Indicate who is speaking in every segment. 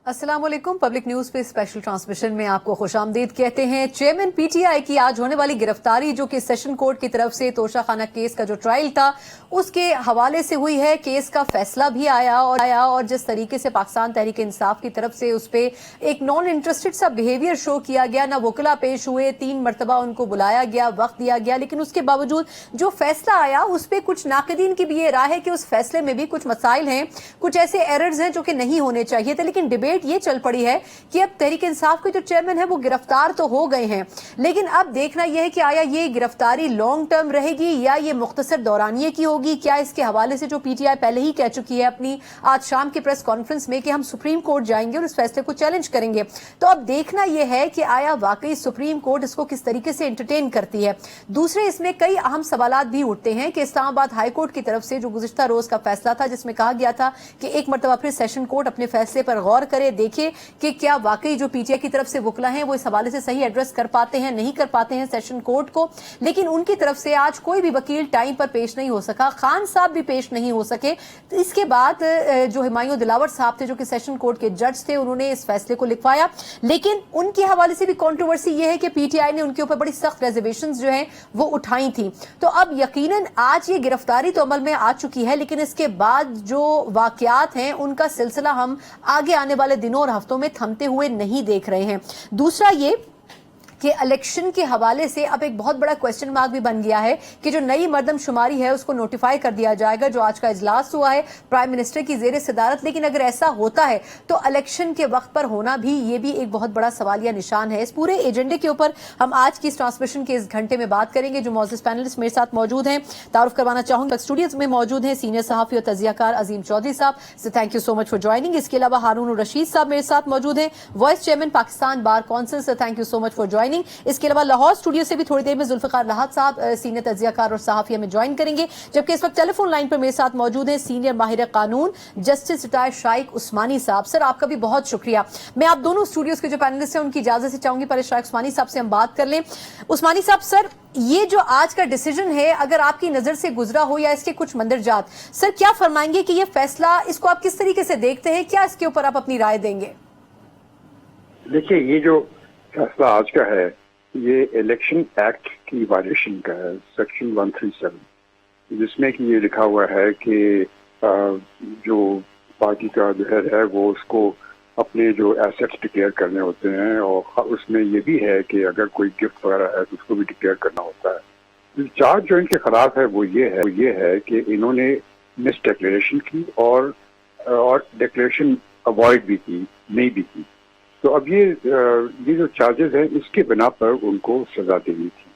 Speaker 1: अस्सलाम वालेकुम। Public news पे स्पेशल ट्रांसमिशन में आपको खुशामदीद कहते हैं। चेयरमैन पीटीआई की आज होने वाली गिरफ्तारी जो कि सेशन कोर्ट की तरफ से तोशाखाना केस का जो ट्रायल था उसके हवाले से हुई है। केस का फैसला भी आया और जिस तरीके से पाकिस्तान तहरीक इंसाफ की तरफ से उस पर एक नॉन इंटरेस्टेड सा बिहेवियर शो किया गया, ना वकला पेश हुए, 3 मरतबा उनको बुलाया गया, वक्त दिया गया, लेकिन उसके बावजूद जो फैसला आया उस पर कुछ नाक़दीन की भी ये राय है कि उस फैसले में भी कुछ मसाइल हैं, कुछ ऐसे एरर्स हैं जो कि नहीं होने चाहिए थे। लेकिन डिबेट ये चल पड़ी है कि अब तहरीक इंसाफ के जो चेयरमैन है वो गिरफ्तार तो हो गए हैं, लेकिन अब देखना यह है कि आया ये गिरफ्तारी लॉन्ग टर्म रहेगी या ये मुख्तसर दौरानिये की होगी। क्या इसके हवाले से जो पीटीआई पहले ही कह चुकी है अपनी आज शाम की प्रेस कॉन्फ्रेंस में कि हम सुप्रीम कोर्ट जाएंगे और इस फैसले को चैलेंज करेंगे, तो अब देखना यह है कि आया वाकई सुप्रीम कोर्ट इसको किस तरीके से एंटरटेन करती है। दूसरे इसमें कई अहम सवालात भी उठते हैं कि इस्लामाबाद हाई कोर्ट की तरफ से जो गुज़िश्ता रोज का फैसला था जिसमें कहा गया था कि एक मरतबा फिर सेशन कोर्ट अपने फैसले पर गौर करे, देखे कि क्या वाकई जो पीटीआई की तरफ से वकला हैं वो इस हवाले से सही एड्रेस कर पाते हैं, नहीं कर पाते हैं सेशन कोर्ट को। लेकिन उनकी तरफ से आज कोई भी वकील टाइम पर पेश नहीं हो सका, खान साहब भी पेश नहीं हो सके। तो इसके बाद जो हुमायूं दिलावर साहब थे जो कि सेशन कोर्ट के जज थे, उन्होंने इस फैसले को लिखवाया, लेकिन उनके हवाले से भी कंट्रोवर्सी ये है कि पीटीआई ने उनके ऊपर बड़ी सख्त रिजर्वेशंस जो हैं वो उठाई थी। तो अब यकीनन आज ये गिरफ्तारी तो अमल में आ चुकी है, लेकिन इसके बाद जो वाकयात हैं उनका सिलसिला हम आगे आने वाले दिनों और हफ्तों में थमते हुए नहीं देख रहे हैं। दूसरा ये कि इलेक्शन के हवाले से अब एक बहुत बड़ा क्वेश्चन मार्क भी बन गया है कि जो नई मर्दमशुमारी है उसको नोटिफाई कर दिया जाएगा, जो आज का इजलास हुआ है प्राइम मिनिस्टर की जेर सदारत। लेकिन अगर ऐसा होता है तो इलेक्शन के वक्त पर होना भी ये भी एक बहुत बड़ा सवालिया निशान है। इस पूरे एजेंडे के ऊपर हम आज की इस ट्रांसमिशन के इस घंटे में बात करेंगे। जो मौजूद पैनलिस्ट मेरे साथ मौजूद हैं, तारुफ करवाना चाहूंगा, स्टूडियो में मौजूद हैं सीनियर सहाफी और तजियाकार अजीम चौधरी साहब, so thank you so much for joining. इसके अलावा हारून रशीद साहब मेरे साथ मौजूद हैं, vice chairman Pakistan bar council, so thank you so much for joining. इसके अलावा लाहौर स्टूडियो से भी थोड़ी देर में जुल्फिकार लाहत साहब सीनियर तजियाकार और सहाफिया में ज्वाइन करेंगे, जबकि इस वक्त टेलीफोन लाइन पर मेरे साथ मौजूद हैं सीनियर माहिर कानून जस्टिस रिटायर्ड शाइक उस्मानी साहब। सर आपका भी बहुत शुक्रिया। मैं आप दोनों स्टूडियोज के जो पैनलिस्ट हैं उनकी इजाजत से चाहूंगी पहले शाइक उस्मानी साहब से हम बात कर लें। उस्मानी साहब, सर ये जो आज का डिसीजन है अगर आपकी नजर से गुजरा हो या इसके कुछ मंदरजात, सर क्या फरमाएंगे कि ये फैसला इसको आप किस तरीके से देखते हैं, क्या इसके ऊपर आप अपनी राय देंगे?
Speaker 2: देखिए, ये जो फैसला आज का है ये इलेक्शन एक्ट की वायलेशन का है, सेक्शन 137, जिसमें कि ये लिखा हुआ है कि जो पार्टी का जो है वो उसको अपने जो एसेट्स डिक्लेयर करने होते हैं, और उसमें ये भी है कि अगर कोई गिफ्ट वगैरह है तो उसको भी डिक्लेयर करना होता है। चार्ज जो इनके खिलाफ है वो ये है कि इन्होंने मिस डिक्लेरेशन की और डिक्लेरेशन अवॉइड भी की, नहीं भी की। तो अब ये जो चार्जेस हैं इसके बिना पर उनको सजा देनी थी।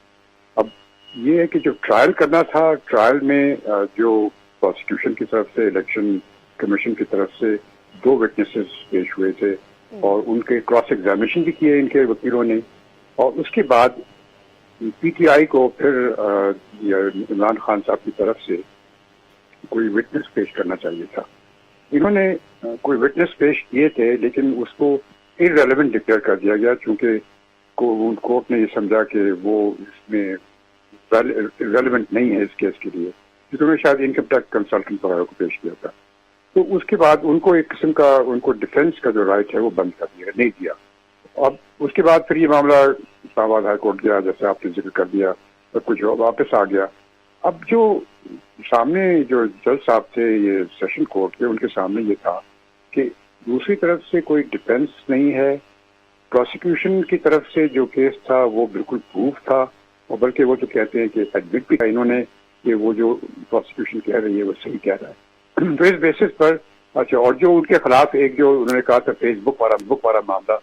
Speaker 2: अब ये है कि जो ट्रायल करना था, ट्रायल में जो प्रोसिक्यूशन की तरफ से, इलेक्शन कमीशन की तरफ से 2 विटनेसेस पेश हुए थे और उनके क्रॉस एग्जामिनेशन भी किए इनके वकीलों ने, और उसके बाद पीटीआई को फिर इमरान खान साहब की तरफ से कोई विटनेस पेश करना चाहिए था। इन्होंने कोई विटनेस पेश किए थे लेकिन उसको इररेलेवेंट डिक्लेयर कर दिया गया, चूंकि कोर्ट ने ये समझा कि वो इसमें रेलेवेंट नहीं है इस केस के लिए, क्योंकि उन्होंने शायद इनकम टैक्स कंसल्टेंट वगैरह को पेश किया था। तो उसके बाद उनको एक किस्म का उनको डिफेंस का जो राइट है वो बंद कर दिया, नहीं दिया। अब उसके बाद फिर ये मामला इस्लामाबाद हाई कोर्ट गया, जैसे आपने जिक्र कर दिया, सब कुछ वापस आ गया। अब जो सामने जो जज साहब थे ये सेशन कोर्ट के, उनके सामने ये था कि दूसरी तरफ से कोई डिफेंस नहीं है, प्रोसिक्यूशन की तरफ से जो केस था वो बिल्कुल प्रूफ था, और बल्कि वो जो कहते हैं कि एडमिट भी इन्होंने कि वो जो प्रोसिक्यूशन कह रही है वो सही कह रहा है। तो इस बेसिस पर अच्छा, और जो उनके खिलाफ एक जो उन्होंने कहा था फेसबुक वाला मामला,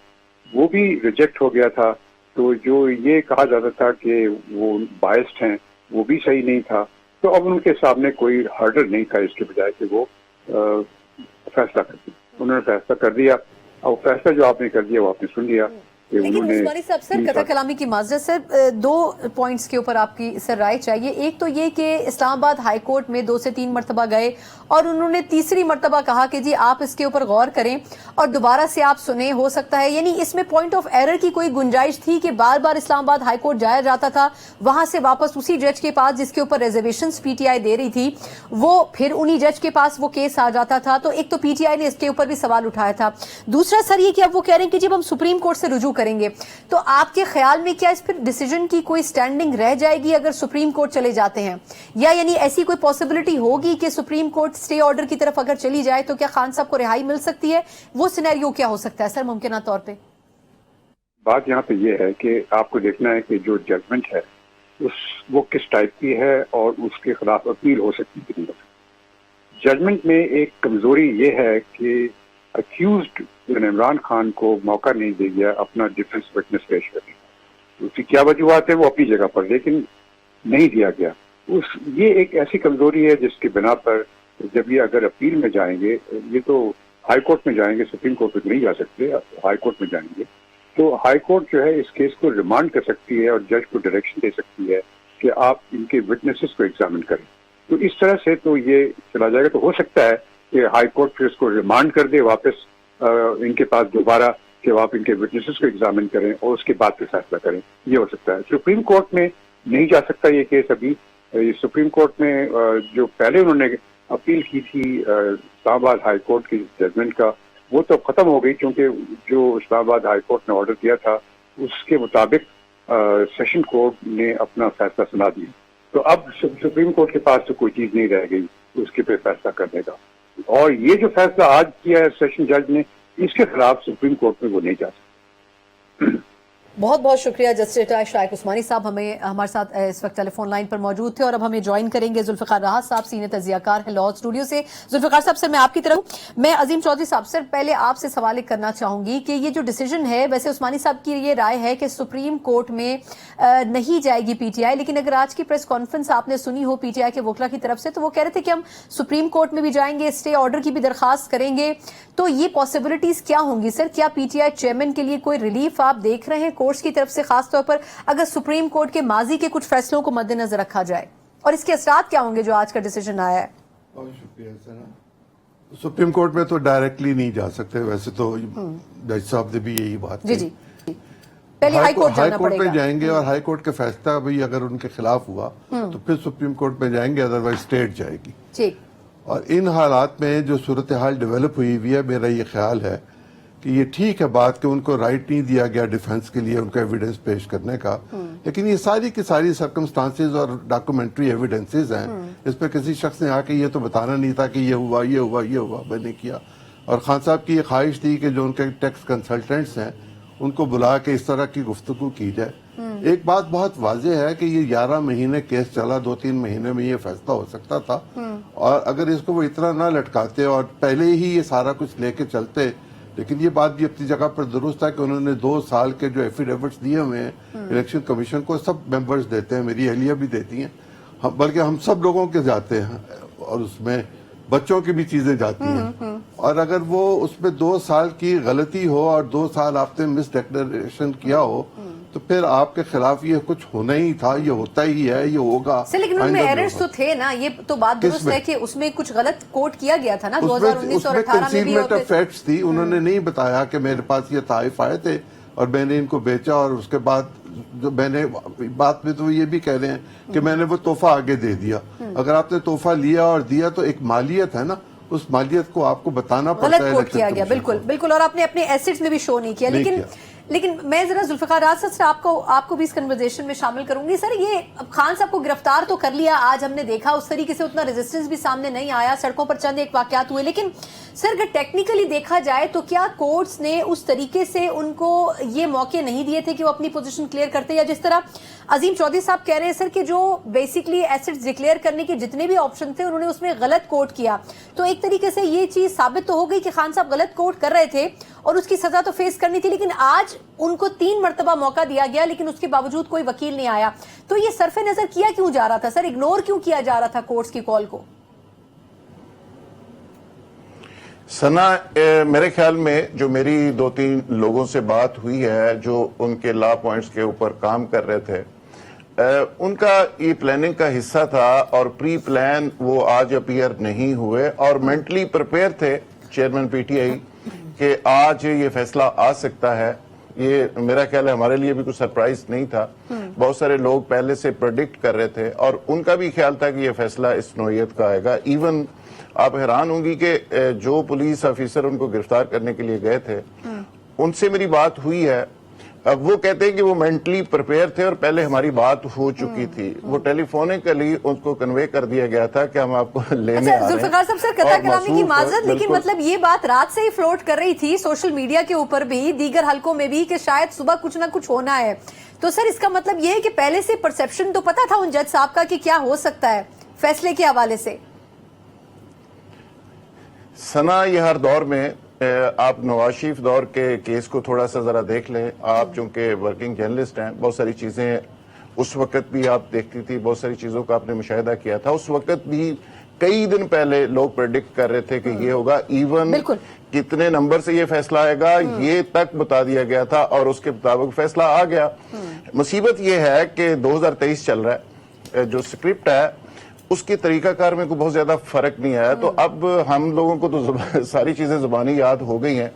Speaker 2: वो भी रिजेक्ट हो गया था। तो जो ये कहा जाता था कि वो बायस्ड हैं, वो भी सही नहीं था। तो अब उनके सामने कोई हर्डल नहीं था इसके बजाय कि वो फैसला कर दिया। उन्होंने फैसला कर दिया, और फैसला जो आपने कर दिया वो आपने सुन लिया। کہ
Speaker 1: लेकिन
Speaker 2: उन्होंने
Speaker 1: उस्मानी साहब सर कथा कलामी की माजरत सर, दो पॉइंट्स के ऊपर आपकी सर राय चाहिए। एक तो ये कि इस्लामाबाद हाई कोर्ट में 2 से 3 मरतबा गए और उन्होंने तीसरी मरतबा कहा कि जी आप इसके ऊपर गौर करें और दोबारा से आप सुने, हो सकता है, यानी इसमें पॉइंट ऑफ एरर की कोई गुंजाइश थी कि बार बार इस्लामाबाद हाई कोर्ट जाया जाता था, वहां से वापस उसी जज के पास जिसके ऊपर रिजर्वेशंस पीटीआई दे रही थी, वो फिर उन्हीं जज के पास वो केस आ जाता था। तो एक तो पीटीआई ने इसके ऊपर भी सवाल उठाया था। दूसरा सर ये कि अब वो कह रहे हैं कि जब हम सुप्रीम कोर्ट से रुजू करेंगे तो आपके ख्याल में क्या इस पर डिसीजन की कोई स्टैंडिंग रह जाएगी अगर सुप्रीम कोर्ट चले जाते हैं, या यानी ऐसी कोई पॉसिबिलिटी होगी कि सुप्रीम कोर्ट स्टे ऑर्डर की तरफ अगर चली जाए तो क्या खान साहब को रिहाई मिल सकती है? वो सिनेरियो क्या हो सकता है सर मुमकिन तौर पे?
Speaker 2: बात यहाँ पे ये है कि आपको देखना है कि जो जजमेंट है वो किस टाइप की है और उसके खिलाफ अपील हो सकती है कि नहीं हो सकती। जजमेंट में एक कमजोरी ये है कि अक्यूज्ड इमरान खान को मौका नहीं दे गया अपना डिफेंस विटनेस पेश करने का। उसकी क्या वजूहत है वो अपनी जगह पर, लेकिन नहीं दिया गया। ये एक ऐसी कमजोरी है जिसके बिना पर जब ये अगर अपील में जाएंगे, ये तो हाई कोर्ट में जाएंगे, सुप्रीम कोर्ट में नहीं जा सकते, हाई कोर्ट में जाएंगे, तो हाई कोर्ट जो है इस केस को रिमांड कर सकती है और जज को डायरेक्शन दे सकती है कि आप इनके विटनेसेस को एग्जामिन करें। तो इस तरह से तो ये चला जाएगा। तो हो सकता है कि हाई कोर्ट फिर इसको रिमांड कर दे वापस इनके पास दोबारा कि आप इनके विटनेसेस को एग्जामिन करें और उसके बाद फिर फैसला करें, ये हो सकता है। सुप्रीम कोर्ट में नहीं जा सकता ये केस अभी। सुप्रीम कोर्ट में जो पहले उन्होंने अपील की थी इस्लामाबाद हाई कोर्ट की जजमेंट का, वो तो खत्म हो गई, क्योंकि जो इस्लामाबाद हाई कोर्ट ने ऑर्डर दिया था उसके मुताबिक सेशन कोर्ट ने अपना फैसला सुना दिया। तो अब सुप्रीम कोर्ट के पास तो कोई चीज नहीं रह गई उसके पे फैसला करने का। और ये जो फैसला आज किया है सेशन जज ने, इसके खिलाफ सुप्रीम कोर्ट में वो नहीं जा सकते।
Speaker 1: बहुत बहुत शुक्रिया जस्टिस शाइक उस्मानी साहब हमारे साथ इस वक्त टेलीफोन लाइन पर मौजूद थे, और अब हमें ज्वाइन करेंगे जुल्फिकार राहत साहब, सीनियर तजियाकार हैं लॉ स्टूडियो से। जुल्फिकार साहब सर मैं आपकी तरफ, मैं अजीम चौधरी साहब सर पहले आपसे सवाल करना चाहूंगी कि ये जो डिसीजन है, वैसे उस्मानी साहब की ये राय है कि सुप्रीम कोर्ट में नहीं जाएगी पीटीआई, लेकिन अगर आज की प्रेस कॉन्फ्रेंस आपने सुनी हो पीटीआई के वोकला की तरफ से, तो वो कह रहे थे कि हम सुप्रीम कोर्ट में भी जाएंगे, स्टे ऑर्डर की भी दरखास्त करेंगे। तो ये पॉसिबिलिटीज क्या होंगी सर? क्या पीटीआई चेयरमैन के लिए कोई रिलीफ आप देख रहे हैं कोर्ट्स की तरफ से, खासतौर पर अगर सुप्रीम कोर्ट के माजी के कुछ फैसलों को मद्देनजर रखा जाए, और इसके असरात क्या होंगे जो आज का डिसीजन आया है?
Speaker 3: बहुत शुक्रिया सर। सुप्रीम कोर्ट में तो डायरेक्टली नहीं जा सकते, वैसे तो जज साहब ने भी यही बात
Speaker 1: जी जी, पहले हाई कोर्ट जाना
Speaker 3: में
Speaker 1: पड़ेगा।
Speaker 3: जाएंगे और हाई कोर्ट का फैसला भी अगर उनके खिलाफ हुआ तो फिर सुप्रीम कोर्ट में जाएंगे, अदरवाइज स्टेट जाएगी।
Speaker 1: ठीक।
Speaker 3: और इन हालात में जो सूरत हाल डेवलप हुई हुई है, मेरा ये ख्याल है कि ये ठीक है बात कि उनको राइट नहीं दिया गया डिफेंस के लिए उनका एविडेंस पेश करने का, लेकिन ये सारी की सारी सर्कमस्टांसेस और डॉक्यूमेंट्री एविडेंसेस हैं। इस पर किसी शख्स ने आके ये तो बताना नहीं था कि ये हुआ ये हुआ ये हुआ, मैंने किया। और खान साहब की ये ख्वाहिश थी कि जो उनके टैक्स कंसल्टेंट्स हैं उनको बुला के इस तरह की गुफ्तगू की जाए। एक बात बहुत वाज़ेह है कि ये 11 महीने केस चला, 2-3 महीने में ये फैसला हो सकता था, और अगर इसको वो इतना ना लटकाते और पहले ही ये सारा कुछ लेके चलते। लेकिन ये बात भी अपनी जगह पर दुरुस्त है कि उन्होंने 2 साल के जो एफिडेविट्स दिए हुए हैं इलेक्शन कमीशन को, सब मेंबर्स देते हैं, मेरी अहलिया भी देती हैं, बल्कि हम सब लोगों के जाते हैं, और उसमें बच्चों की भी चीजें जाती हैं। और अगर वो उसमें 2 साल की गलती हो और 2 साल आपने मिस डिक्लेरेशन किया हो, तो फिर आपके खिलाफ ये कुछ होना ही था, ये होता ही है, ये होगा।
Speaker 1: लेकिन उनमें एरर्स तो थे ना, ये तो बात दुरुस्त है कि उसमें कुछ गलत कोट किया गया था ना 2019 और 18 में भी।
Speaker 3: उसमें फैक्ट्स थी, उन्होंने नहीं बताया कि मेरे पास ये तहफ़ आए थे और मैंने इनको बेचा, और उसके बाद जो मैंने बात में तो ये भी कह रहे हैं कि मैंने वो तोहफा आगे दे दिया। अगर आपने तोहफा लिया और दिया तो एक मालियत है ना, उस मालियत को आपको बताना पड़ता है।
Speaker 1: गलत कोट किया गया, बिल्कुल बिल्कुल, और आपने अपने एसेट्स में भी शो नहीं किया। लेकिन मैं जरा जुल्फिकार राहत से आपको भी इस कन्वर्सेशन में शामिल करूंगी। सर ये अब खान साहब को गिरफ्तार तो कर लिया, आज हमने देखा उस तरीके से उतना रेजिस्टेंस भी सामने नहीं आया, सड़कों पर चंद एक वाकयात हुए, लेकिन सर अगर टेक्निकली देखा जाए तो क्या कोर्ट्स ने उस तरीके से उनको ये मौके नहीं दिए थे कि वो अपनी पोजीशन क्लियर करते, या जिस तरह अजीम चौधरी साहब कह रहे हैं सर कि जो बेसिकली एसेट्स डिक्लेयर करने के जितने भी ऑप्शन थे उन्होंने उसमें गलत कोट किया, तो एक तरीके से ये चीज साबित तो हो गई कि खान साहब गलत कोट कर रहे थे और उसकी सजा तो फेस करनी थी, लेकिन आज उनको 3 मरतबा मौका दिया गया, लेकिन उसके बावजूद कोई वकील नहीं आया। तो ये सरफे नजर किया क्यों जा रहा था सर, इग्नोर क्यों किया जा रहा था कोर्ट्स की कॉल को?
Speaker 4: سنا میرے خیال میں جو میری 2-3 لوگوں سے بات ہوئی ہے جو ان کے لا پوائنٹس کے اوپر کام کر رہے تھے، ان کا یہ پلاننگ کا حصہ تھا اور پری پلان وہ آج اپیئر نہیں ہوئے اور مینٹلی پریپیئر تھے چیئرمین پی ٹی آئی کہ آج یہ فیصلہ آ سکتا ہے. یہ میرا خیال ہے ہمارے لیے بھی کوئی سرپرائز نہیں تھا. بہت سارے لوگ پہلے سے پریڈکٹ کر رہے تھے اور ان کا بھی خیال تھا کہ یہ فیصلہ اس نوعیت کا آئے گا. ایون آپ حیران ہوں گی کہ جو پولیس آفیسر ان کو گرفتار کرنے کے لیے گئے تھے ان سے میری بات ہوئی ہے. اب وہ کہتے ہیں کہ وہ مینٹلی پریپیئر تھے اور پہلے ہماری بات ہو چکی تھی. وہ ٹیلی فونیکلی ان کو کنوے کر دیا گیا تھا کہ ہم آپ کو لینے آ رہے ہیں.
Speaker 1: ذوالفقار صاحب سر قطع کلامی کی معذرت، لیکن مطلب یہ بات رات سے ہی فلوٹ کر رہی تھی سوشل میڈیا کے اوپر بھی، دیگر حلقوں میں بھی، کہ شاید صبح کچھ نہ کچھ ہونا ہے. تو سر اس کا مطلب یہ ہے کہ پہلے سے پرسپشن تو پتا تھا ان جج صاحب کا کہ کیا ہو سکتا ہے فیصلے کے حوالے سے؟
Speaker 4: سنا یہ ہر دور میں آپ نواز شریف دور کے کیس کو تھوڑا سا ذرا دیکھ لیں. آپ چونکہ ورکنگ جرنلسٹ ہیں، بہت ساری چیزیں اس وقت بھی آپ دیکھتی تھی، بہت ساری چیزوں کا آپ نے مشاہدہ کیا تھا. اس وقت بھی کئی دن پہلے لوگ پریڈکٹ کر رہے تھے کہ یہ ہوگا. ایون کتنے نمبر سے یہ فیصلہ آئے گا یہ تک بتا دیا گیا تھا اور اس کے مطابق فیصلہ آ گیا. مصیبت یہ ہے کہ 2023 چل رہا ہے، جو سکرپٹ ہے اس کے طریقہ کار میں کوئی بہت زیادہ فرق نہیں آیا. تو اب ہم لوگوں کو تو ساری چیزیں زبانی یاد ہو گئی ہیں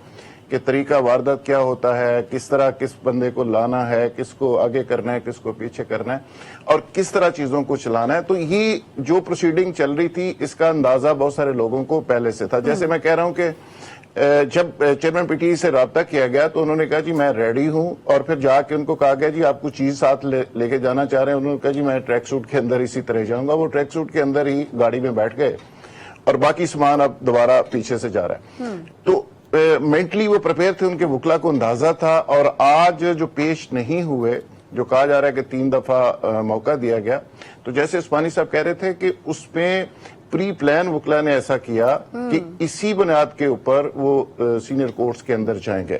Speaker 4: کہ طریقہ واردات کیا ہوتا ہے، کس طرح کس بندے کو لانا ہے، کس کو آگے کرنا ہے، کس کو پیچھے کرنا ہے اور کس طرح چیزوں کو چلانا ہے. تو یہ جو پروسیڈنگ چل رہی تھی اس کا اندازہ بہت سارے لوگوں کو پہلے سے تھا. جیسے میں کہہ رہا ہوں کہ جب چیئرمین پی ٹی آئی سے رابطہ کیا گیا تو انہوں نے کہا جی میں ریڈی ہوں، اور پھر جا کے ان کو کہا گیا جی آپ کو چیز ساتھ لے کے جانا چاہ رہے ہیں. انہوں نے کہا جی میں ٹریک سوٹ کے اندر اسی طرح جاؤں گا. وہ ٹریک سوٹ کے اندر ہی گاڑی میں بیٹھ گئے اور باقی سامان اب دوبارہ پیچھے سے جا رہا ہے. تو مینٹلی وہ پریپیئر تھے، ان کے وکلا کو اندازہ تھا. اور آج جو پیش نہیں ہوئے، جو کہا جا رہا ہے کہ 3 دفعہ موقع دیا گیا، تو جیسے عثمانی صاحب کہہ رہے تھے کہ اس میں پری پلان وکلا نے ایسا کیا کہ اسی بنیاد کے اوپر وہ سینئر کورٹس کے اندر جائیں گے.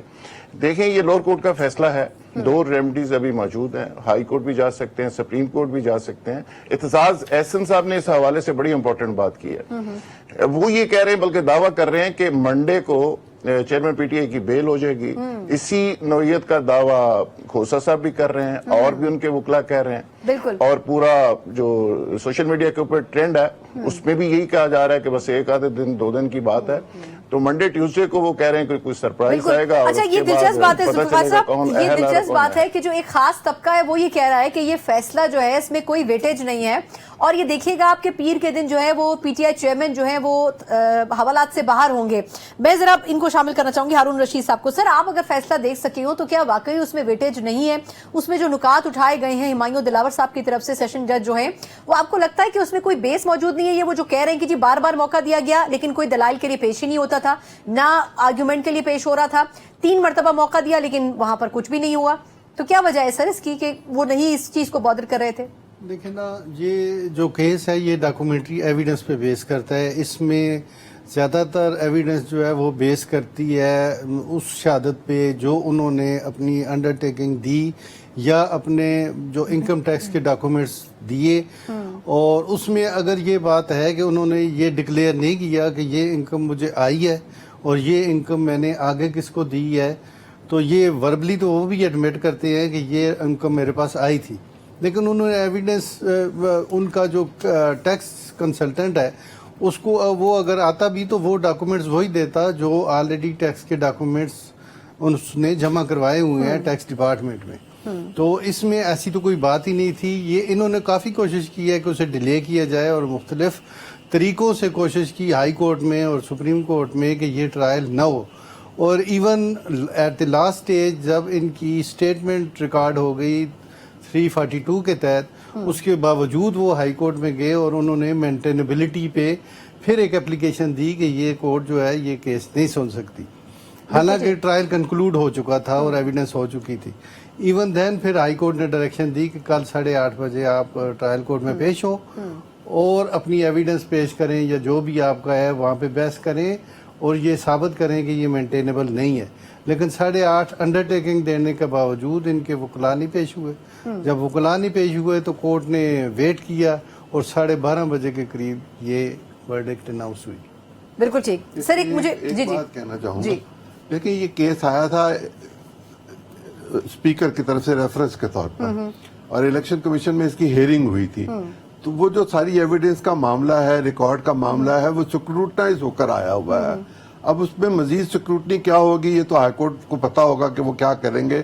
Speaker 4: دیکھیں یہ لوور کورٹ کا فیصلہ ہے، 2 ریمیڈیز ابھی موجود ہیں. ہائی کورٹ بھی جا سکتے ہیں، سپریم کورٹ بھی جا سکتے ہیں. اعتزاز احسن صاحب نے اس حوالے سے بڑی امپورٹنٹ بات کی ہے. وہ یہ کہہ رہے ہیں، بلکہ دعویٰ کر رہے ہیں کہ منڈے کو چیئرمین پی ٹی آئی کی بیل ہو جائے گی. اسی نوعیت کا دعویٰ کھوسا صاحب بھی کر رہے ہیں اور بھی ان کے وکلا کہہ رہے ہیں. اور پورا جو سوشل میڈیا کے اوپر ٹرینڈ ہے اس میں بھی یہی کہا جا رہا ہے کہ بس 1 آدھے دن 2 دن کی بات ہے. تو منڈے ٹیوزڈے کو وہ کہہ رہے ہیں کہ کوئی سرپرائز آئے گا.
Speaker 1: اچھا یہ دلچسپ بات ہے ذوالفقار صاحب، یہ دلچسپ بات ہے کہ جو ایک خاص طبقہ ہے وہ یہ کہہ رہا ہے کہ یہ فیصلہ جو ہے اس میں کوئی ویٹیج نہیں ہے. اور یہ دیکھیے گا آپ کے پیر کے دن جو ہے وہ پی ٹی آئی چیئرمین جو ہے وہ حوالات سے باہر ہوں گے. میں ذرا ان کو شامل کرنا چاہوں گی، ہارون رشید صاحب کو. سر آپ اگر فیصلہ دیکھ سکے ہو تو کیا واقعی اس میں ویٹیج نہیں ہے؟ اس میں جو نکات اٹھائے گئے ہیں ہمایوں دلاور صاحب کی طرف سے سیشن جج جو ہیں، وہ آپ کو لگتا ہے کہ اس میں کوئی بیس موجود نہیں ہے؟ یہ وہ جو کہہ رہے ہیں کہ جی بار بار موقع دیا گیا لیکن کوئی دلائل کے لیے پیش ہی نہیں ہوتا تھا، نہ آرگیومنٹ کے لیے پیش ہو رہا تھا، 3 مرتبہ موقع دیا لیکن وہاں پر کچھ بھی نہیں ہوا. تو کیا وجہ ہے سر اس کی کہ وہ نہیں اس چیز کو بادر کر رہے تھے؟
Speaker 5: دیکھیں نا، یہ جو کیس ہے یہ ڈاکومنٹری ایویڈنس پہ بیس کرتا ہے. اس میں زیادہ تر ایویڈنس جو ہے وہ بیس کرتی ہے اس شہادت پہ جو انہوں نے اپنی انڈرٹیکنگ دی یا اپنے جو انکم ٹیکس کے ڈاکومنٹس دیے. اور اس میں اگر یہ بات ہے کہ انہوں نے یہ ڈکلیئر نہیں کیا کہ یہ انکم مجھے آئی ہے اور یہ انکم میں نے آگے کس کو دی ہے، تو یہ وربلی تو وہ بھی ایڈمٹ کرتے ہیں کہ یہ انکم میرے پاس آئی تھی. لیکن انہوں نے ایویڈنس، ان کا جو ٹیکس کنسلٹنٹ ہے اس کو وہ اگر آتا بھی تو وہ ڈاکومنٹس وہی دیتا جو آلریڈی ٹیکس کے ڈاکومنٹس اس نے جمع کروائے ہوئے ہیں ٹیکس ڈپارٹمنٹ میں. تو اس میں ایسی تو کوئی بات ہی نہیں تھی. یہ انہوں نے کافی کوشش کی ہے کہ اسے ڈیلے کیا جائے اور مختلف طریقوں سے کوشش کی ہائی کورٹ میں اور سپریم کورٹ میں کہ یہ ٹرائل نہ ہو. اور even at the last stage جب ان کی سٹیٹمنٹ ریکارڈ ہو گئی 342 کے تحت، اس کے باوجود وہ ہائی کورٹ میں گئے اور انہوں نے مینٹینیبلٹی پہ پھر ایک اپلیکیشن دی کہ یہ کورٹ جو ہے یہ کیس نہیں سن سکتی، حالانکہ ٹرائل کنکلوڈ ہو چکا تھا اور ایویڈنس ہو چکی تھی. ایون دین پھر ہائی کورٹ نے ڈائریکشن دی کہ کل 8:30 بجے آپ ٹرائل کورٹ میں پیش ہوں اور اپنی ایویڈنس پیش کریں یا جو بھی آپ کا ہے وہاں پہ بحث کریں اور یہ ثابت کریں کہ یہ مینٹینیبل نہیں ہے. لیکن 8:30 انڈرٹیکنگ دینے کے باوجود ان کے وکلا نہیں پیش ہوئے. جب وکلا نہیں پیش ہوئے تو کورٹ نے ویٹ کیا اور 12:30 بجے کے قریب یہ ورڈکٹ اناؤنس ہوئی.
Speaker 1: बिल्कुल ठीक सर। एक मुझे जी जी
Speaker 3: बात कहना चाहूंगा।
Speaker 1: जी।
Speaker 3: देखिए ये केस आया था स्पीकर की तरफ से रेफरेंस के तौर पर, और इलेक्शन कमीशन में इसकी हेयरिंग हुई थी। तो वो जो सारी एविडेंस का मामला है, रिकॉर्ड का मामला है, वो स्क्रूटनाइज होकर आया हुआ है। अब उसमें मजीद स्क्रूटनी क्या होगी ये तो हाईकोर्ट को पता होगा कि वो क्या करेंगे,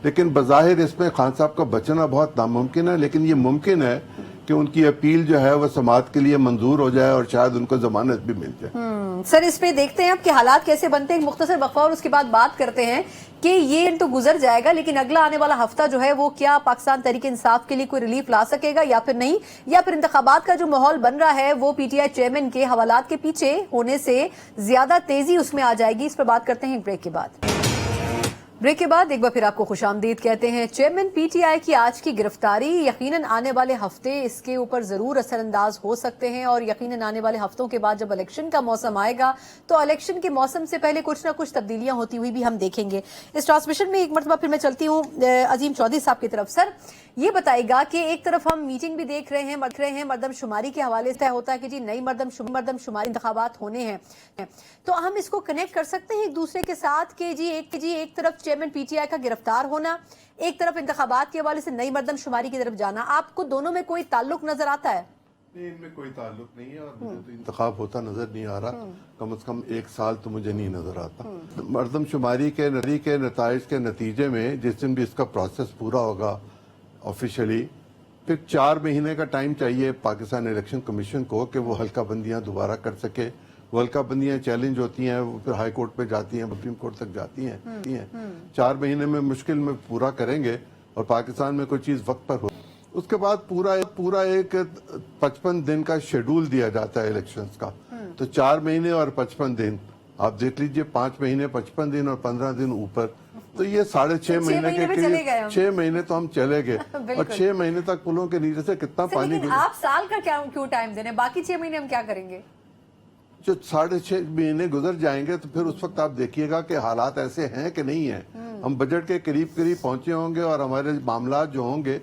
Speaker 3: लेकिन बजाहिर इसमें खान साहब का बचना बहुत नामुमकिन है। लेकिन ये मुमकिन है कि उनकी अपील जो है वो समाअत के लिए मंजूर हो जाए और शायद उनको जमानत भी मिल जाए।
Speaker 1: सर इस पे देखते हैं अब कि हालात कैसे बनते हैं, एक मुख्तसर वक्फा और उसके बाद बात करते हैं कि ये तो गुजर जाएगा, लेकिन अगला आने वाला हफ्ता जो है वो क्या पाकिस्तान तहरीक इंसाफ के लिए कोई रिलीफ ला सकेगा या फिर नहीं, या फिर इंतखाबात का जो माहौल बन रहा है वो पीटीआई चेयरमैन के हवालात के पीछे होने से ज्यादा तेजी उसमें आ जाएगी। इस पर बात करते हैं एक ब्रेक के बाद। ब्रेक के बाद एक बार फिर आपको खुशामदीद कहते हैं। चेयरमैन पीटीआई की आज की गिरफ्तारी यकीनन आने वाले हफ्ते इसके ऊपर जरूर असरअंदाज हो सकते हैं, और यकीनन आने वाले हफ्तों के बाद जब इलेक्शन का मौसम आएगा तो इलेक्शन के मौसम से पहले कुछ ना कुछ तब्दीलियां होती हुई भी हम देखेंगे। इस ट्रांसमिशन में एक मरतबा फिर मैं चलती हूँ अजीम चौधरी साहब की तरफ। सर ये बताएगा कि एक तरफ हम मीटिंग भी देख रहे हैं मर्दमशुमारी के हवाले से होता है कि जी नई मर्दमशुमारी इंतखाबात होने हैं, तो हम इसको कनेक्ट कर सकते हैं एक दूसरे के साथ कि जी एक तरफ चेयरमैन पीटीआई का गिरफ्तार होना, एक तरफ इंतखाबात के हवाले से नई मर्दमशुमारी की तरफ जाना, आपको दोनों में कोई ताल्लुक नजर आता है?
Speaker 3: नहीं, इनमें कोई ताल्लुक नहीं है, और मुझे तो इंतखाब होता नजर नहीं आ रहा। कम से कम एक साल तो मुझे नहीं नजर आता। मर्दमशुमारी के नताइज के नतीजे में जिस दिन भी इसका प्रोसेस पूरा होगा ऑफिशियली, फिर 4 महीने का टाइम चाहिए पाकिस्तान इलेक्शन कमीशन को कि वो हल्का बंदियां दोबारा कर सके। वो हल्का बंदियां चैलेंज होती हैं, वो फिर हाई कोर्ट पे जाती हैं, सुप्रीम कोर्ट तक जाती हैं। 4 महीने में मुश्किल में पूरा करेंगे और पाकिस्तान में कोई चीज वक्त पर हो। उसके बाद पूरा एक 55 दिन का शेड्यूल दिया जाता है इलेक्शंस का। तो 4 महीने और 55 दिन आप देख लीजिए, 5 महीने 55 दिन और 15 दिन ऊपर, तो ये 6.5 महीने के करीब 6 महीने तो हम चले गए। और 6 महीने तक पुलों के नीचे से कितना पानी
Speaker 1: लेकिन आप साल का क्यों टाइम देने, बाकी 6 महीने हम क्या करेंगे?
Speaker 3: जो 6.5 महीने गुजर जाएंगे तो फिर उस वक्त आप देखिएगा कि हालात ऐसे हैं कि नहीं है। हम बजट के करीब पहुंचे होंगे और हमारे मामला जो होंगे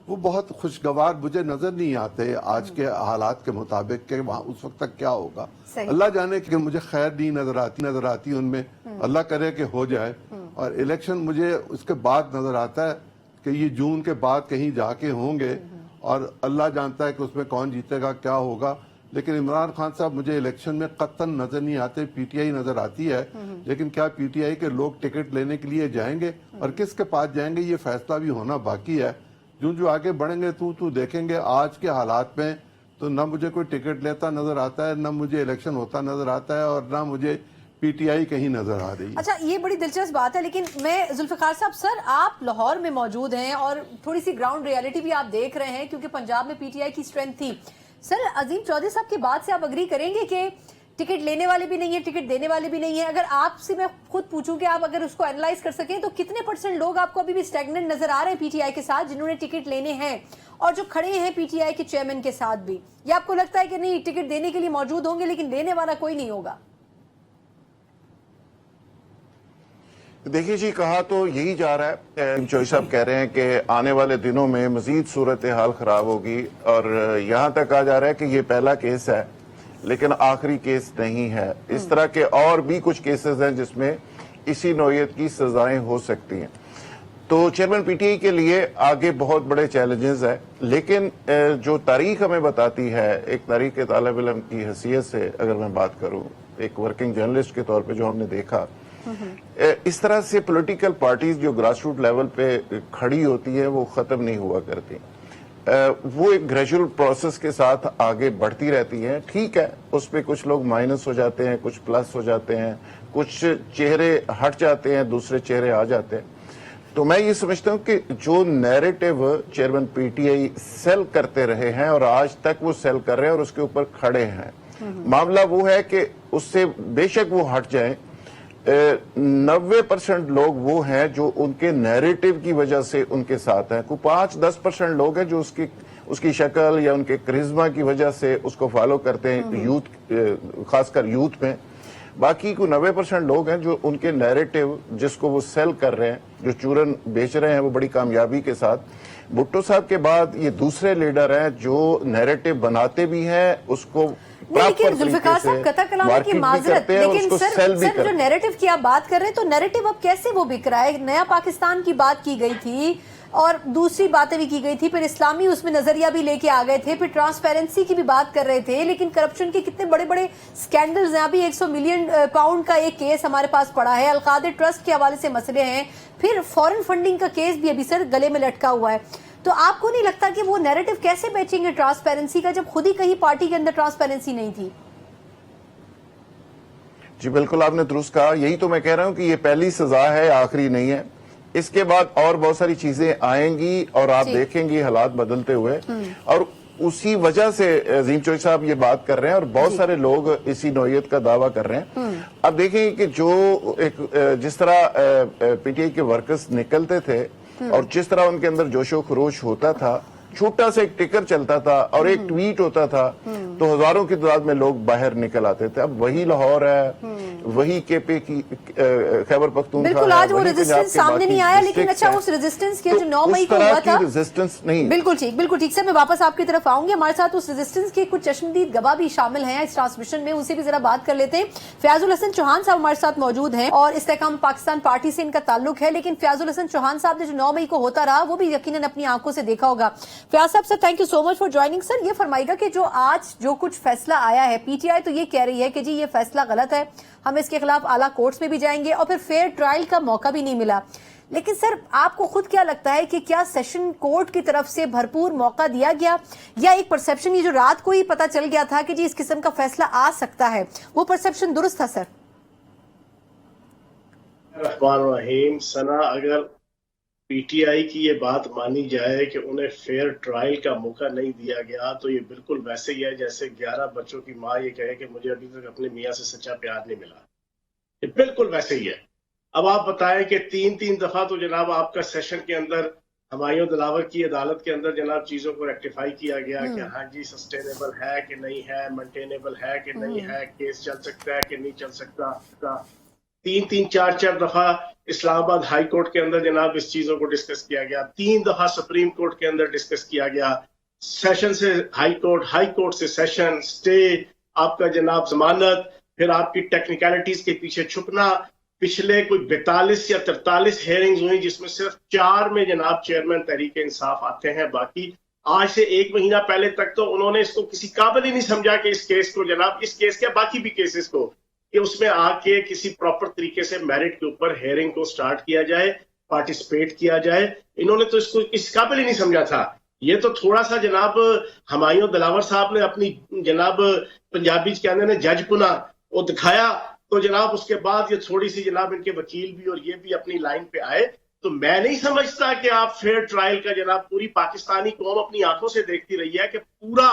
Speaker 3: वो बहुत खुशगवार मुझे नजर नहीं आते आज के हालात के मुताबिक कि वहाँ उस वक्त तक क्या होगा। अल्लाह जाने कि मुझे खैर नहीं नजर आती उनमें। अल्लाह करे कि हो जाए। और इलेक्शन मुझे उसके बाद नजर आता है कि ये जून के बाद कहीं जाके होंगे, और अल्लाह जानता है कि उसमें कौन जीतेगा, क्या होगा। लेकिन इमरान खान साहब मुझे इलेक्शन में कतन नजर नहीं आते। पीटीआई नजर आती है, लेकिन क्या पीटीआई के लोग टिकट लेने के लिए जाएंगे और किसके पास जाएंगे ये फैसला भी होना बाकी है। जो आगे बढ़ेंगे तू देखेंगे। आज के हालात में तो न मुझे कोई टिकट लेता नजर आता है, न मुझे इलेक्शन होता नजर आता है, और न मुझे पीटीआई कहीं नजर आ रही है।
Speaker 1: अच्छा, ये बड़ी दिलचस्प बात है, लेकिन मैं जुल्फिकार साहब, सर आप लाहौर में मौजूद हैं और थोड़ी सी ग्राउंड रियलिटी भी आप देख रहे हैं, क्योंकि पंजाब में पीटीआई की स्ट्रेंथ थी। सर अजीम चौधरी साहब की बात से आप अग्री करेंगे कि टिकट लेने वाले भी नहीं है, टिकट देने वाले भी नहीं है? अगर आपसे मैं खुद पूछूं कि आप अगर उसको एनालाइज कर सकें तो कितने % लोग आपको अभी भी स्टैग्नेंट नजर आ रहे हैं पीटीआई के साथ, जिन्होंने टिकट लेने हैं और जो खड़े हैं पीटीआई के चेयरमैन के साथ भी? या आपको लगता है कि नहीं, टिकट देने के लिए मौजूद होंगे लेकिन लेने वाला कोई नहीं होगा?
Speaker 4: देखिए जी, कहा तो यही जा रहा है। चौधरी साहब कह रहे हैं कि आने वाले दिनों में मजीद सूरत हाल खराब होगी, और यहाँ तक कहा जा रहा है कि ये पहला केस है लेकिन आखिरी केस नहीं है। इस तरह के और भी कुछ केसेस हैं जिसमें इसी नौयत की सजाएं हो सकती हैं। तो चेयरमैन पीटीआई के लिए आगे बहुत बड़े चैलेंजेस है, लेकिन जो तारीख हमें बताती है, एक तारीख के तालिब इल्म की हैसियत से अगर मैं बात करूं, एक वर्किंग जर्नलिस्ट के तौर पे जो हमने देखा, इस तरह से पॉलिटिकल पार्टीज जो ग्रास रूट लेवल पे खड़ी होती है वो खत्म नहीं हुआ करती। वो एक ग्रेजुअल प्रोसेस के साथ आगे बढ़ती रहती है। ठीक है, उस पे कुछ लोग माइनस हो जाते हैं, कुछ प्लस हो जाते हैं, कुछ चेहरे हट जाते हैं, दूसरे चेहरे आ जाते हैं। तो मैं ये समझता हूं कि जो नैरेटिव चेयरमैन पीटीआई सेल करते रहे हैं और आज तक वो सेल कर रहे हैं और उसके ऊपर खड़े हैं, मामला वो है कि उससे बेशक वो हट जाए, 90% लोग वो हैं जो उनके नैरेटिव की वजह से उनके साथ हैं। को 5-10% लोग हैं जो उसकी शक्ल या उनके करिश्मा की वजह से उसको फॉलो करते हैं, यूथ, खासकर यूथ में। बाकी को 90% लोग हैं जो उनके नैरेटिव जिसको वो सेल कर रहे हैं, जो चूरन बेच रहे हैं वो बड़ी कामयाबी के साथ। भुट्टो साहब के बाद ये दूसरे लीडर हैं जो नैरेटिव बनाते भी हैं, उसको
Speaker 1: लेकिन जुल्फिकार साहब कतई कलाम की माजरत, लेकिन सर जो नैरेटिव की आप बात कर रहे हैं तो नैरेटिव अब कैसे वो बिक रहा है? नया पाकिस्तान की बात की गई थी और दूसरी बातें भी की गई थी, फिर इस्लामी उसमें नजरिया भी लेके आ गए थे, फिर ट्रांसपेरेंसी की भी बात कर रहे थे, लेकिन करप्शन के कितने बड़े बड़े स्कैंडल्स हैं। अभी 100 मिलियन पाउंड का एक केस हमारे पास पड़ा है, अलकादर ट्रस्ट के हवाले से मसले हैं, फिर फॉरेन फंडिंग का केस भी अभी सर गले में लटका हुआ है। तो आपको नहीं लगता कि वो नैरेटिव कैसे बेचेंगे ट्रांसपेरेंसी का, जब खुद ही कहीं पार्टी के अंदर ट्रांसपेरेंसी नहीं थी?
Speaker 4: जी बिल्कुल, आपने दुरुस्त कहा। यही तो मैं कह रहा हूं कि ये पहली सजा है, आखिरी नहीं है। इसके बाद और बहुत सारी चीजें आएंगी और आप देखेंगी हालात बदलते हुए, और उसी वजह से अजीम चौधरी साहब ये बात कर रहे हैं और बहुत सारे लोग इसी नौयत का दावा कर रहे हैं। अब देखेंगे कि जो जिस तरह पीटीआई के वर्कर्स निकलते थे और जिस तरह उनके अंदर जोशो खरोश होता था, छोटा सा एक टिकर चलता था और एक ट्वीट होता था तो हजारों की तादाद में लोग बाहर निकल आते थे। अब वही लाहौर है, वही केपी की खैबर पख्तूनख्वा,
Speaker 1: बिल्कुल आज वो रेजिस्टेंस सामने नहीं आया, लेकिन अच्छा उस रेजिस्टेंस के जो 9 मई को हुआ था,
Speaker 4: रेजिस्टेंस नहीं,
Speaker 1: बिल्कुल ठीक सर, मैं वापस आपकी तरफ आऊंगी। हमारे साथ उस रेजिस्टेंस के कुछ चश्मदीद गवाह भी शामिल हैं इस ट्रांसमिशन में, उनसे भी जरा बात कर लेते हैं। फयाजुल हसन चौहान साहब हमारे साथ मौजूद हैं और इस्तेहकाम पाकिस्तान पार्टी से इनका ताल्लुक है, लेकिन फयाजुल हसन चौहान साहब ने जो 9 मई को होता रहा वो भी यकीनन अपनी आंखों से देखा होगा। फयाज साहब sir, thank you so much for joining. Sir ये फरमाइएगा कि जो आज जो कुछ फैसला आया है, पीटीआई तो ये कह रही है कि जी ये फैसला गलत है, हम इसके खिलाफ आला कोर्ट्स में भी जाएंगे और फिर फेयर ट्रायल का मौका भी नहीं मिला। लेकिन सर आपको खुद क्या लगता है कि क्या सेशन कोर्ट की तरफ से भरपूर मौका दिया गया, या एक परसेप्शन ये जो रात को ही पता चल गया था कि जी इस किस्म का फैसला आ सकता है, वो परसेप्शन दुरुस्त था? सर
Speaker 6: रहमान सना, अगर पीटीआई की ये बात मानी जाए कि उन्हें फेयर ट्रायल का मौका नहीं दिया गया, तो ये बिल्कुल वैसे ही है जैसे 11 बच्चों की माँ ये कहे कि मुझे अभी तक अपने मियाँ से सच्चा प्यार नहीं मिला। ये बिल्कुल वैसे ही है। अब आप बताएं कि 3 दफा तो जनाब आपका सेशन के अंदर हमायूं दिलावर की अदालत के अंदर जनाब चीजों को रेक्टिफाई किया गया कि हाँ जी सस्टेनेबल है कि नहीं है, मेंटेनेबल है कि नहीं है, केस चल सकता है कि नहीं चल सकता। 3-4 दफा इस्लामाबाद हाई कोर्ट के अंदर जनाब इस चीजों को डिस्कस किया गया, 3 दफा सुप्रीम कोर्ट के अंदर डिस्कस किया गया, सेशन से हाई कोर्ट से सेशन, स्टे, आपका जनाब जमानत, फिर आपकी टेक्निकलिटीज के पीछे छुपना। पिछले कोई 42 या 43 हेयरिंग्स हुई जिसमें सिर्फ 4 में जनाब चेयरमैन तहरीक इंसाफ आते हैं, बाकी आज से 1 महीना पहले तक तो उन्होंने इसको किसी काबिल ही नहीं समझा कि इस केस को जनाब, इस केस के बाकी भी केसेस को, कि उसमें आके किसी प्रॉपर तरीके से मेरिट के ऊपर हेयरिंग को स्टार्ट किया जाए, पार्टिसिपेट किया जाए। इन्होंने तो इसको इस काबिल ही नहीं समझा था। ये तो थोड़ा सा जनाब हमायूं दिलावर साहब ने अपनी जनाब पंजाबी कहने ने जज पुना वो दिखाया, तो जनाब उसके बाद ये थोड़ी सी जनाब इनके वकील भी और ये भी अपनी लाइन पे आए। तो मैं नहीं समझता कि आप फेयर ट्रायल का जनाब, पूरी पाकिस्तानी कौम अपनी आंखों से देखती रही है कि पूरा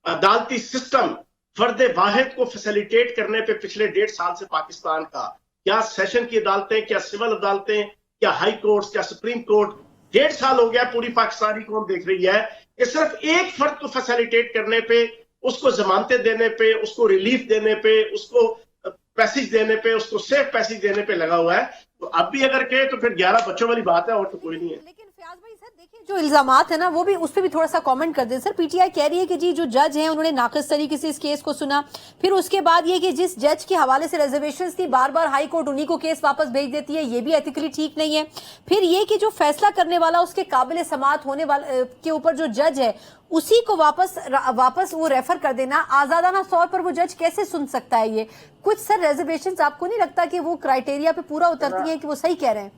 Speaker 6: अदालती सिस्टम फर्द वाहिद को फैसिलिटेट करने पे पिछले 1.5 साल से पाकिस्तान का, क्या सेशन की अदालतें, क्या सिविल अदालतें, क्या हाई कोर्ट, क्या सुप्रीम कोर्ट, 1.5 साल हो गया पूरी पाकिस्तानी कौम देख रही है कि सिर्फ एक फर्द को फैसिलिटेट करने पे, उसको जमानतें देने पे, उसको रिलीफ देने पे, उसको पैसेज देने पे, उसको सेफ पैसेज देने पे लगा हुआ है। तो अब भी अगर कहे तो फिर 11 बच्चों वाली बात है और तो कोई नहीं है।
Speaker 1: लेकिन फयाज भाई सर देखिए जो इल्जामात है ना, वो भी उस पर भी थोड़ा सा कमेंट कर दें। सर पीटीआई कह रही है कि जी जो जज हैं उन्होंने नाक़िस तरीके से इस केस को सुना, फिर उसके बाद ये कि जिस जज के हवाले से रिजर्वेशंस थी बार बार हाई कोर्ट उन्हीं को केस वापस भेज देती है, ये भी एथिकली ठीक नहीं है। फिर ये कि जो फैसला करने वाला उसके काबिल समाअत होने वाले के ऊपर जो जज है उसी को वापस वो रेफर कर देना, आजादाना तौर पर वो जज कैसे सुन सकता है? ये कुछ सर रिजर्वेशंस आपको नहीं लगता कि वो क्राइटेरिया पे पूरा उतरती है कि वो सही कह रहे हैं?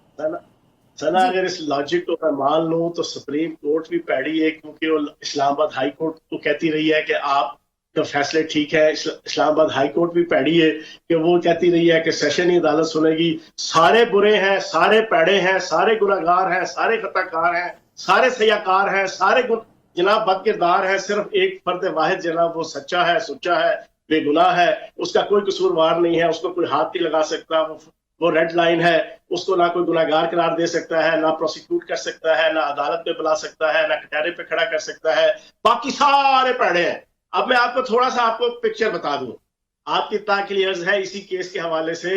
Speaker 6: सना अगर इस लॉजिक को मैं मान लूं तो सुप्रीम कोर्ट भी पैड़ी है, क्योंकि वो इस्लामाबाद हाई कोर्ट तो कहती रही है कि आप तो फैसले ठीक है। इस्लामाबाद हाई कोर्ट भी पैड़ी है कि वो कहती रही है कि सेशन ही अदालत सुनेगी, सारे बुरे हैं, सारे पैड़े हैं, सारे गुनाहगार हैं, सारे खताकार हैं, सारे सयाकार हैं, सारे जनाब बदकिरदार है, सिर्फ एक फर्द वाहिद जनाब वो सच्चा है, सुच्चा है, बेगुनाह है, उसका कोई कसूरवार नहीं है, उसको कोई हाथ नहीं लगा सकता, वो रेड लाइन है, उसको ना कोई गुनाहगार करार दे सकता है, ना प्रोसिक्यूट कर सकता है, ना अदालत पे बुला सकता है, ना कटहरे पे खड़ा कर सकता है, बाकी सारे पैड़े हैं। अब मैं आपको थोड़ा सा आपको पिक्चर बता दूं, आपकी ताकि अर्ज है इसी केस के हवाले से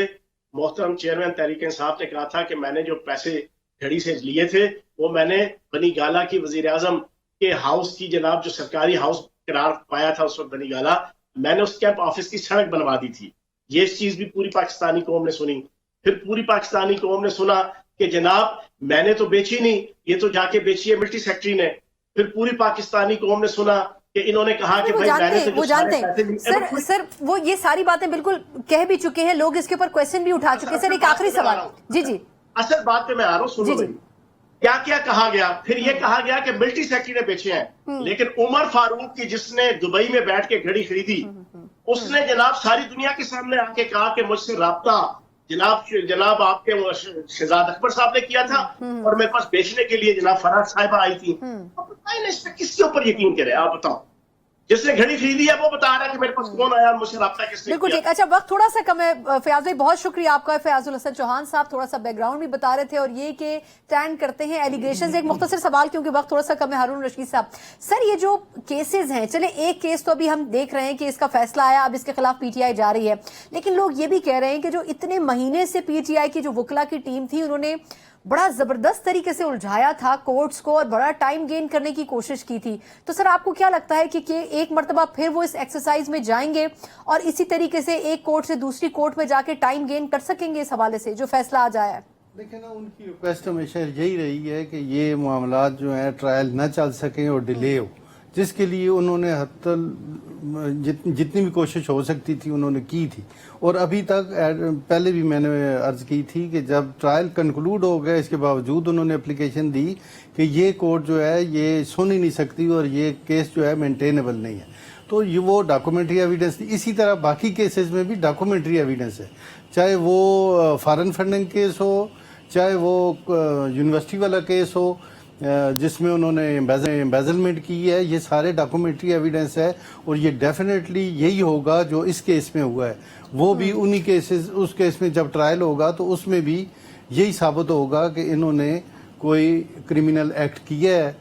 Speaker 6: मोहतरम चेयरमैन तहरीक इंसाफ ने कहा था कि मैंने जो पैसे घड़ी से लिए थे वो मैंने बनी गाला की वजीर आजम के हाउस की जनाब जो सरकारी हाउस करार पाया था उस वक्त बनी गाला, मैंने उस कैंप ऑफिस की सड़क बनवा दी थी। ये चीज भी पूरी पाकिस्तानी कौम ने सुनी। फिर पूरी पाकिस्तानी कौम ने सुना कि जनाब मैंने तो बेची नहीं, ये तो जाके बेची है मिलिट्री सेक्रेटरी ने। फिर पूरी पाकिस्तानी कौम ने सुना कि इन्होंने कहा कि भाई मैंने तो
Speaker 1: वो जानते हैं सर वो ये सारी बातें बिल्कुल कह भी चुके हैं लोग, इसके ऊपर क्वेश्चन भी उठा चुके हैं। सर एक आखिरी सवाल, जी
Speaker 6: असल बात पे मैं आ रहा हूँ, सुनो मेरी। क्या क्या कहा गया? फिर ये कहा गया कि मिलिट्री सेक्रेटरी ने बेचे हैं, लेकिन उमर फारूक की जिसने दुबई में बैठ के घड़ी खरीदी, उसने जनाब सारी दुनिया के सामने आके कहा कि मुझसे राब्ता जनाब आपके शहजाद अकबर साहब ने किया था और मेरे पास बेचने के लिए जनाब फराज साहिबा आई थी। अब बताइए इस पे किसके ऊपर यकीन करे? आप बताओ। जिसने घड़ी खरीदी है वो बता रहा है कि मेरे पास कौन आया, मुझसे राब्ता किसने
Speaker 1: बिल्कुल
Speaker 6: किया।
Speaker 1: ठीक। अच्छा वक्त थोड़ा सा कम है फयाज भाई, बहुत शुक्रिया आपका। फयाजुल हसन चौहान साहब थोड़ा सा बैकग्राउंड भी बता रहे थे और ये कि स्टैंड करते हैं एलिगेशंस। एक मुख्तसर सवाल क्योंकि वक्त थोड़ा सा कम है, हारून रशीद साहब, सर ये जो केसेस हैं, चले एक केस तो अभी हम देख रहे हैं कि इसका फैसला आया, अब इसके खिलाफ पीटीआई जा रही है, लेकिन लोग ये भी कह रहे हैं कि जो इतने महीने से पीटीआई की जो वकला की टीम थी उन्होंने बड़ा जबरदस्त तरीके से उलझाया था कोर्ट्स को और बड़ा टाइम गेन करने की कोशिश की थी। तो सर आपको क्या लगता है कि एक मर्तबा फिर वो इस एक्सरसाइज में जाएंगे और इसी तरीके से एक कोर्ट से दूसरी कोर्ट में जाके टाइम गेन कर सकेंगे इस हवाले से जो फैसला आ जाए?
Speaker 5: देखिए ना, उनकी रिक्वेस्ट हमेशा यही रही है कि ये मामला जो है ट्रायल न चल सकें और डिले हो, जिसके लिए उन्होंने जितनी भी कोशिश हो सकती थी उन्होंने की थी। और अभी तक पहले भी मैंने अर्ज की थी कि जब ट्रायल कंक्लूड हो गया, इसके बावजूद उन्होंने एप्लीकेशन दी कि ये कोर्ट जो है ये सुन ही नहीं सकती और ये केस जो है मेंटेनेबल नहीं है। तो ये वो डॉक्यूमेंट्री एविडेंस थी। इसी तरह बाकी केसेस में भी डॉक्यूमेंट्री एविडेंस है, चाहे वो फॉरेन फंडिंग केस हो, चाहे वो यूनिवर्सिटी वाला केस हो जिसमें उन्होंने एम्बेजलमेंट की है, ये सारे डॉक्यूमेंट्री एविडेंस है। और ये डेफिनेटली यही होगा जो इस केस में हुआ है, वो भी उन्हीं केसेस, उस केस में जब ट्रायल होगा तो उसमें भी यही साबित होगा कि इन्होंने कोई क्रिमिनल एक्ट किया है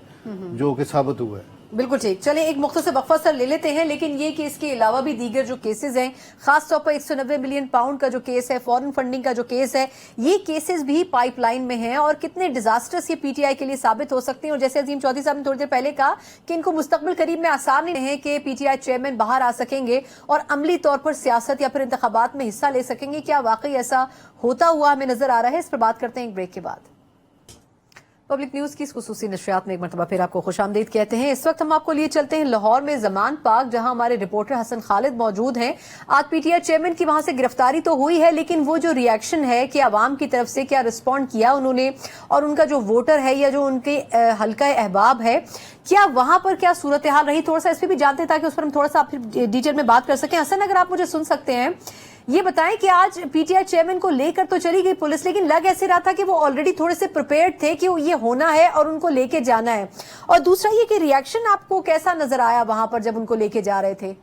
Speaker 5: जो कि साबित हुआ है।
Speaker 1: बिल्कुल ठीक। चलें एक मुख्तसर वक्फा सर ले लेते हैं, लेकिन ये कि इसके अलावा भी दीगर जो केसेस हैं, खास तौर पर 190 मिलियन पाउंड का जो केस है, फॉरेन फंडिंग का जो केस है, ये केसेस भी पाइपलाइन में हैं और कितने डिजास्टर्स ये पीटीआई के लिए साबित हो सकते हैं। और जैसे अजीम चौधरी साहब ने थोड़ी देर पहले कहा कि इनको मुस्तकबिल करीब में आसार नहीं है कि पीटीआई चेयरमैन बाहर आ सकेंगे और अमली तौर पर सियासत या फिर इंतखाबात में हिस्सा ले सकेंगे। क्या वाकई ऐसा होता हुआ हमें नजर आ रहा है? इस पर बात करते हैं एक ब्रेक के बाद। पब्लिक न्यूज की इस खुसूसी नशरियात में एक मरतबा फिर आपको खुशामदीद कहते हैं। इस वक्त हम आपको लिए चलते हैं लाहौर में जमान पार्क, जहां हमारे रिपोर्टर हसन खालिद मौजूद हैं। आज पीटीआई चेयरमैन की वहां से गिरफ्तारी तो हुई है, लेकिन वो जो रिएक्शन है कि आवाम की तरफ से क्या रिस्पॉन्ड किया उन्होंने और उनका जो वोटर है या जो उनके हल्का अहबाब है, क्या वहां पर क्या सूरत हाल रही, थोड़ा सा इस पर भी जानते हैं ताकि उस पर हम थोड़ा सा आपसे डिटेल में बात कर सकें। हसन अगर आप मुझे सुन सकते हैं, ये बताएं कि आज पीटीआई चेयरमैन को लेकर तो चली गई पुलिस, लेकिन लग ऐसे रहा था कि वो ऑलरेडी थोड़े से प्रिपेयर्ड थे कि ये होना है और उनको लेके जाना है। और दूसरा ये कि रिएक्शन आपको कैसा नजर आया वहां पर जब उनको लेके जा रहे थे?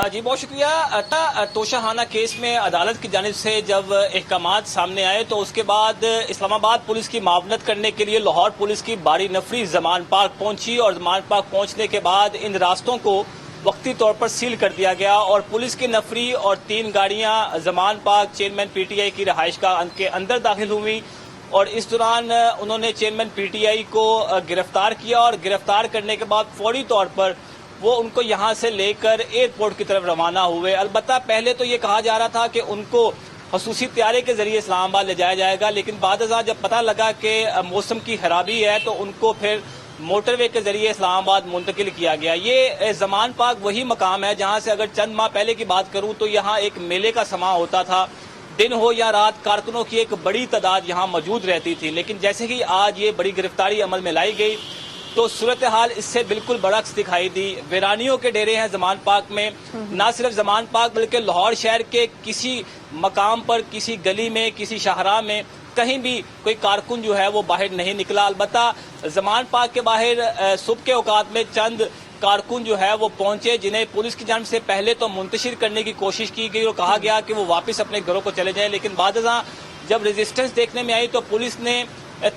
Speaker 7: जी बहुत शुक्रिया। तोशाखाना केस में अदालत की जानिब से जब अहकामात सामने आए तो उसके बाद इस्लामाबाद पुलिस की मावनत करने के लिए लाहौर पुलिस की बारी नफरी जमान पार्क पहुंची और जमान पार्क पहुंचने के बाद इन रास्तों को वक्ती तौर पर सील कर दिया गया और पुलिस की नफरी और 3 गाड़ियां जमान पार्क चेयरमैन पीटीआई की रहाइश के अंदर दाखिल हुई और इस दौरान उन्होंने चेयरमैन पीटीआई को गिरफ्तार किया और गिरफ्तार करने के बाद फौरी तौर पर वो उनको यहां से लेकर एयरपोर्ट की तरफ रवाना हुए। अलबत्ता पहले तो ये कहा जा रहा था कि उनको खसूसी तैयारी के जरिए इस्लामाबाद ले जाया जाएगा, लेकिन बाद जब पता लगा कि मौसम की खराबी है तो उनको फिर मोटरवे के जरिए इस्लामाबाद मुंतकिल किया गया। ये जमान पार्क वही मकाम है जहां से अगर चंद माह पहले की बात करूं तो यहाँ एक मेले का समा होता था। दिन हो या रात कारकुनों की एक बड़ी तादाद यहाँ मौजूद रहती थी, लेकिन जैसे ही आज ये बड़ी गिरफ्तारी अमल में लाई गई तो सूरत हाल इससे बिल्कुल बरअक्स दिखाई दी। वीरानियों के डेरे हैं जमान पार्क में। न सिर्फ जमान पार्क बल्कि लाहौर शहर के किसी मकाम पर, किसी गली में, किसी शाहराह में कहीं भी कोई कारकुन जो है वो बाहर नहीं निकला। अलबत्ता जमान पार्क के बाहर सुबह के औकात में चंद कारकुन जो है वो पहुंचे जिन्हें पुलिस की जानिब से पहले तो मुंतशिर करने की कोशिश की गई और कहा गया कि वो वापस अपने घरों को चले जाएं, लेकिन बाद जब रेजिस्टेंस देखने में आई तो पुलिस ने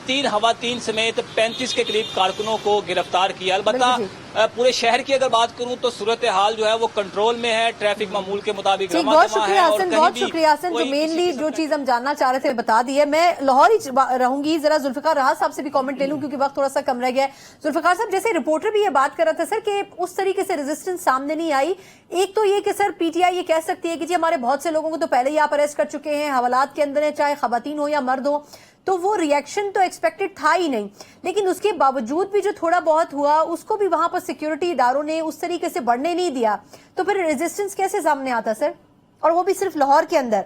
Speaker 7: 3 हवा 3 समेत 35 के करीब कारकुनों को गिरफ्तार किया। अलबत्ता पूरे शहर की अगर बात करूं तो सूरत हाल जो है वो कंट्रोल में है, ट्रैफिक मामूल के मुताबिक
Speaker 1: ठीक, बहुत शुक्रिया हसन, बहुत शुक्रिया हसन। जो मेनली जो चीज हम जानना चाह रहे थे बता दी है। मैं लाहौर ही रहूंगी, जरा जुल्फिकार राहत साहब से भी कमेंट ले लूं क्योंकि वक्त थोड़ा सा कम रह गया है। जुल्फिकार साहब, जैसे रिपोर्टर भी ये बात कर रहा था सर कि उस तरीके से रेजिस्टेंस सामने नहीं आई। एक तो ये कि सर पीटीआई ये कह सकती है कि जी हमारे बहुत से लोगों को तो पहले ही आप अरेस्ट कर चुके हैं, हवालात के अंदर है, चाहे खवातीन हो या मर्द हो, तो वो रिएक्शन तो एक्सपेक्टेड था ही नहीं। लेकिन उसके बावजूद भी जो थोड़ा बहुत हुआ उसको भी वहां पर सिक्योरिटी इदारों ने उस तरीके से बढ़ने नहीं दिया, तो फिर रेजिस्टेंस कैसे सामने आता सर, और वो भी सिर्फ लाहौर के अंदर?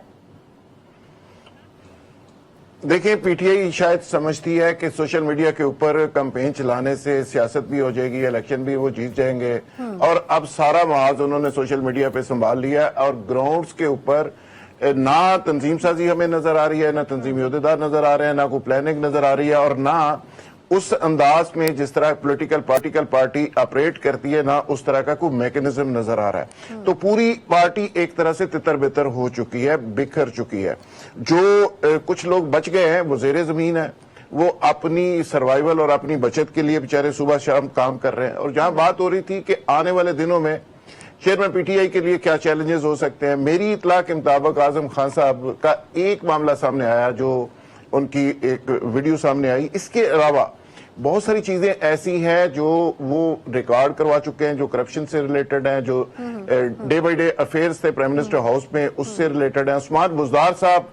Speaker 4: देखिए, पीटीआई शायद समझती है कि सोशल मीडिया के ऊपर कैंपेन चलाने से सियासत भी हो जाएगी, इलेक्शन भी वो जीत जाएंगे, और अब सारा महाज उन्होंने सोशल मीडिया पे संभाल लिया और ग्राउंड्स के ऊपर ना तंजीम साजी हमें नजर आ रही है, ना तंजीमी अहदेदार नजर आ रहे हैं, ना कोई प्लानिंग नजर आ रही है, और ना उस अंदाज में जिस तरह पॉलिटिकल पार्टी ऑपरेट करती है, ना उस तरह का कोई मैकेनिज्म नजर आ रहा है। तो पूरी पार्टी एक तरह से तितर बितर हो चुकी है, बिखर चुकी है। जो कुछ लोग बच गए हैं वो जेरे जमीन है, वो अपनी सर्वाइवल और अपनी बचत के लिए बेचारे सुबह शाम काम कर रहे हैं। और जहां बात हो रही थी कि आने वाले दिनों में चेयरमैन पीटीआई के लिए क्या चैलेंजेस हो सकते हैं, मेरी इतला के मुताबिक आजम खान साहब का एक मामला सामने आया, जो उनकी एक वीडियो सामने आई। इसके अलावा बहुत सारी चीजें ऐसी हैं जो वो रिकॉर्ड करवा चुके हैं, जो करप्शन से रिलेटेड हैं, जो डे बाय डे अफेयर्स थे प्राइम मिनिस्टर हाउस में उससे रिलेटेड हैं। उस्मान बुज़दार साहब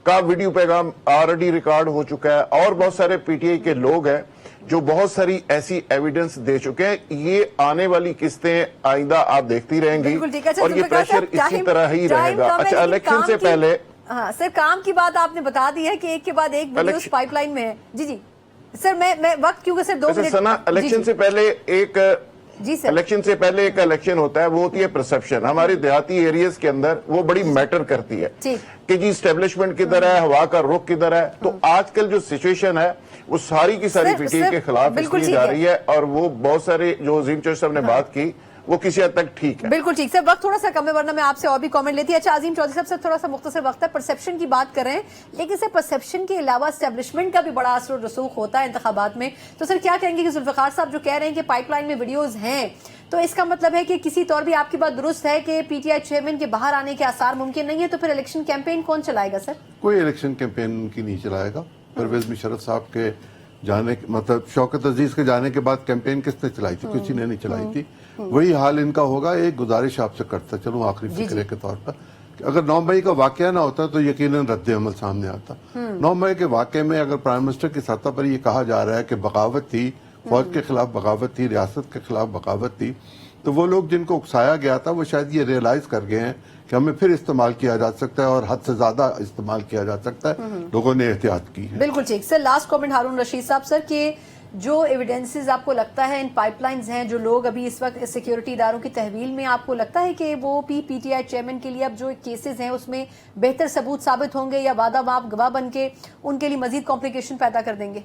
Speaker 4: का वीडियो पैगाम ऑलरेडी रिकॉर्ड हो चुका है, और बहुत सारे पीटीआई के लोग हैं जो बहुत सारी ऐसी एविडेंस दे चुके हैं। ये आने वाली किस्तें आइंदा आप देखती रहेंगी और ये प्रेशर इसी तरह ही रहेगा। अच्छा, इलेक्शन से पहले,
Speaker 1: हाँ सर, काम की बात आपने बता दी है कि एक के बाद एक वीडियोस पाइपलाइन में है। जी जी सर, मैं वक्त क्योंकि सर 2 मिनट
Speaker 4: सना, इलेक्शन से पहले एक
Speaker 1: जी सर,
Speaker 4: इलेक्शन से पहले एक इलेक्शन होता है, वो होती है परसेप्शन। हमारे देहाती एरियाज के अंदर वो बड़ी मैटर करती है कि जी स्टेब्लिशमेंट किधर है, हवा का रुख किधर है। तो आजकल जो सिचुएशन है वो सारी की सारी पीटीआई के खिलाफ इसलिए जा रही है, और वो बहुत सारे जो अजीम चौधरी साहब ने बात की वो किसी हद तक ठीक है।
Speaker 1: बिल्कुल ठीक सर, वक्त थोड़ा सा कम है वरना मैं आपसे और भी कमेंट लेती। अच्छा अजीम चौधरी साहब, सर थोड़ा सा मुख्तसर वक्त है, परसेप्शन की बात कर रहे हैं, लेकिन सर परसेप्शन के अलावा एस्टेब्लिशमेंट का भी बड़ा असर और रसूख होता है इंतखाबात में। तो सर क्या कहेंगे कि जुल्फिकार साहब जो कह रहे हैं कि पाइपलाइन में वीडियोज हैं, तो इसका मतलब है कि किसी तौर भी आपकी बात दुरुस्त है कि पीटीआई चेयरमैन के बाहर आने के आसार मुमकिन नहीं है, तो फिर इलेक्शन कैंपेन कौन चलाएगा सर?
Speaker 3: कोई इलेक्शन कैंपेन उनकी नहीं चलाएगा। परवेज मुशर्रफ साहब के जाने, मतलब शौकत अजीज के जाने के बाद कैंपेन किसने चलाई थी? किसी ने नहीं चलाई थी। वही हाल इनका होगा। एक गुजारिश आपसे करता चलूं आखिरी फिक्रे के तौर पर, अगर 9 मई का वाकया ना होता तो यकीनन रद्द अमल सामने आता। 9 मई के वाकये में अगर प्राइम मिनिस्टर की सतह पर यह कहा जा रहा है कि बगावत थी, फौज के खिलाफ बगावत थी, रियासत के खिलाफ बगावत थी, तो वो लोग जिनको उकसाया गया था वो शायद ये रियलाइज कर गए हैं कि हमें फिर इस्तेमाल किया जा सकता है और हद से ज्यादा इस्तेमाल किया जा सकता है। लोगों ने एहतियात की है।
Speaker 1: बिल्कुल ठीक सर। लास्ट कमेंट हारून रशीद साहब सर, कि जो एविडेंसेस आपको लगता है इन पाइपलाइंस हैं, जो लोग अभी इस वक्त सिक्योरिटी इदारों की तहवील में, आपको लगता है कि वो पीटीआई चेयरमैन के लिए अब जो केसेस हैं उसमें बेहतर सबूत साबित होंगे या वादा माफ गवाह बन के उनके लिए मजीद कॉम्प्लिकेशन पैदा कर देंगे?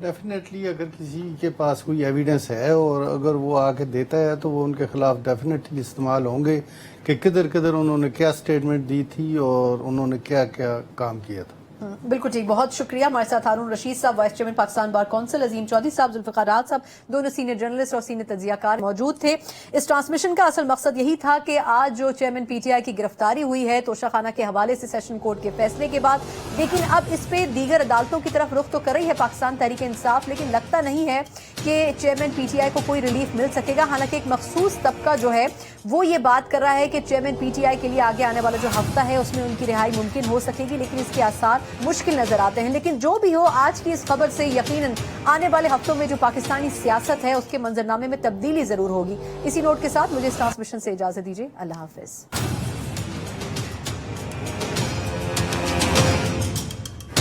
Speaker 5: डेफिनेटली अगर किसी के पास कोई एविडेंस है और अगर वो आके देता है तो वो उनके खिलाफ डेफिनेटली इस्तेमाल होंगे कि किधर किधर उन्होंने क्या स्टेटमेंट दी थी और उन्होंने क्या क्या काम किया था।
Speaker 1: बिल्कुल ठीक, बहुत शुक्रिया। हमारे साथ हारून रशीद साहब, vice chairman Pakistan bar council, Azeem Chaudhry साहब, जुल्फिकार राहत साहब, दोनों सीनियर जर्नलिस्ट और सीनियर तज्जियाकार मौजूद थे। इस ट्रांसमिशन का असल मकसद यही था कि आज जो चेयरमैन पीटीआई की गिरफ्तारी हुई है तोशाखाना के हवाले से सेशन कोर्ट के फैसले के बाद, लेकिन अब इस पे दीगर अदालतों की तरफ रुख तो कर रही है पाकिस्तान तहरीक इंसाफ, लेकिन लगता नहीं है कि चेयरमैन पीटीआई को कोई रिलीफ मिल सकेगा। हालांकि एक मखसूस तबका जो है वो ये बात कर रहा है कि चेयरमैन पीटीआई के लिए आगे आने वाला जो हफ्ता है उसमें उनकी रिहाई मुमकिन हो सकेगी, लेकिन इसके आसार मुश्किल नजर आते हैं। लेकिन जो भी हो, आज की इस खबर से यकीनन आने वाले हफ्तों में जो पाकिस्तानी सियासत है उसके मंजरनामे में तब्दीली जरूर होगी। इसी नोट के साथ मुझे इस ट्रांसमिशन से इजाजत दीजिए। अल्लाह हाफिज।